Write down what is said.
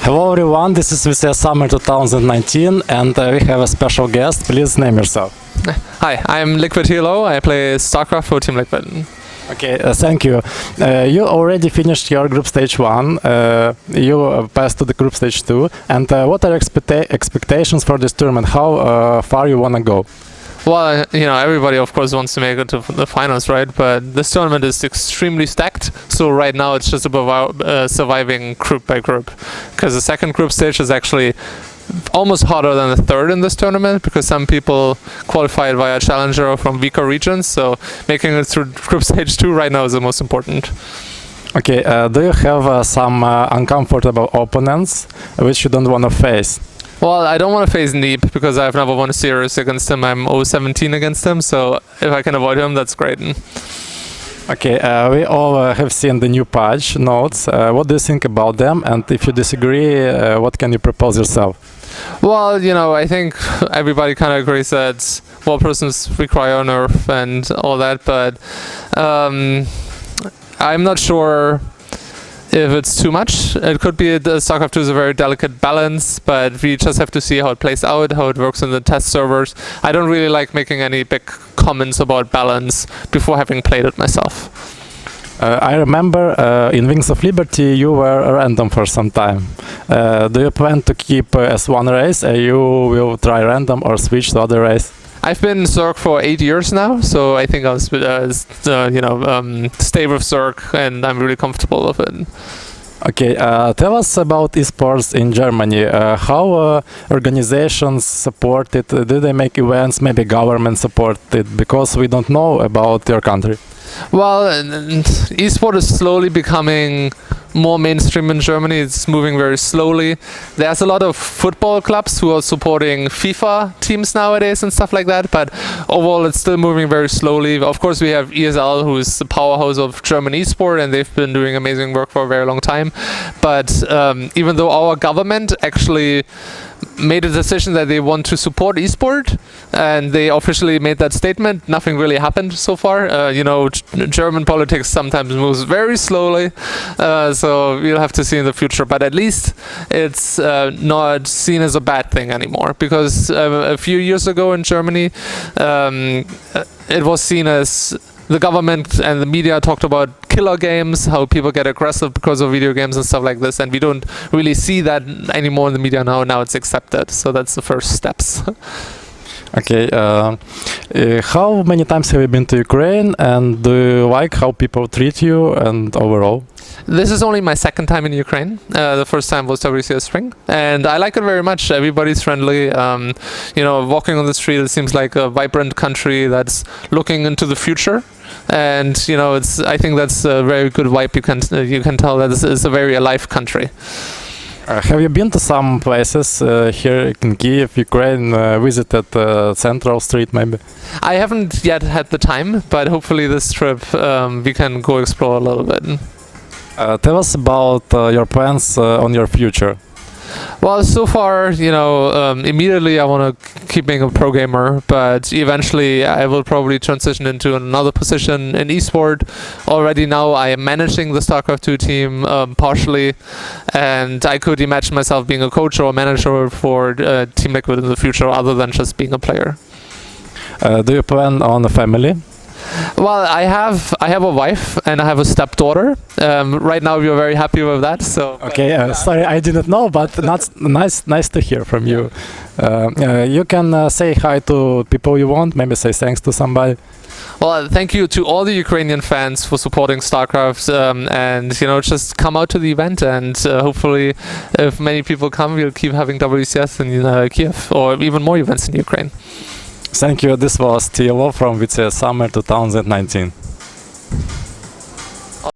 Hello everyone, this is VCS Summer 2019 and we have a special guest. Please name yourself. Hi, I'm Liquid Hilo. I play StarCraft for Team Liquid. Okay, thank you. You already finished your group stage 1, you passed to the group stage 2, and what are expectations for this tournament? How far you want to go? Well, everybody of course wants to make it to the finals, right? But this tournament is extremely stacked, so right now it's just about surviving group by group. Because the second group stage is actually almost harder than the third in this tournament, because some people qualified via challenger or from weaker regions, so making it through group stage 2 right now is the most important. Okay, do you have some uncomfortable opponents which you don't want to face? Well, I don't want to face Neep because I've never won a series against him. I'm 0-17 against him, so if I can avoid him, that's great. Okay, we all have seen the new patch notes. What do you think about them? And if you disagree, what can you propose yourself? Well, I think everybody kind of agrees that wall persons require nerf and all that, but I'm not sure if it's too much. It could be StarCraft 2 is a very delicate balance, but we just have to see how it plays out, how it works in the test servers. I don't really like making any big comments about balance before having played it myself. I remember in Wings of Liberty you were random for some time. Do you plan to keep as one race, or you will try random or switch to other race? I've been Zerg for 8 years now, so I think I'll stay with Zerg, and I'm really comfortable with it. Okay, tell us about esports in Germany. How organizations support it? Do they make events? Maybe government support it? Because we don't know about your country. Well, esport is slowly becoming more mainstream in Germany. It's moving very slowly. There's a lot of football clubs who are supporting FIFA teams nowadays and stuff like that, but overall it's still moving very slowly. Of course, we have ESL, who is the powerhouse of German esport, and they've been doing amazing work for a very long time. But even though our government actually made a decision that they want to support esport, and they officially made that statement, nothing really happened so far. German politics sometimes moves very slowly, so we'll have to see in the future. But at least it's not seen as a bad thing anymore, because a few years ago in Germany, it was seen as the government and the media talked about killer games, how people get aggressive because of video games and stuff like this, and we don't really see that anymore in the media now. Now it's accepted, so that's the first steps. Okay, how many times have you been to Ukraine, and do you like how people treat you and overall? This is only my second time in Ukraine. The first time was WCS Spring, and I like it very much. Everybody's friendly. Walking on the street, it seems like a vibrant country that's looking into the future. And I think that's a very good vibe. You can tell that it's a very alive country. Have you been to some places here in Kiev, Ukraine, visited Central Street maybe? I haven't yet had the time, but hopefully this trip we can go explore a little bit. Tell us about your plans on your future. Well, so far, immediately I want to keep being a pro gamer, but eventually I will probably transition into another position in esport. Already now I am managing the StarCraft 2 team partially, and I could imagine myself being a coach or a manager for Team Liquid in the future, other than just being a player. Do you plan on a family? Well, I have a wife and I have a stepdaughter. Right now we are very happy with that. So okay, sorry, I didn't know, but nice to hear from you. You can say hi to people you want, maybe say thanks to somebody. Well, thank you to all the Ukrainian fans for supporting StarCraft, and just come out to the event, and hopefully if many people come, we'll keep having WCS in Kiev, or even more events in Ukraine. Thank you. This was Tilo from VCS Summer 2019.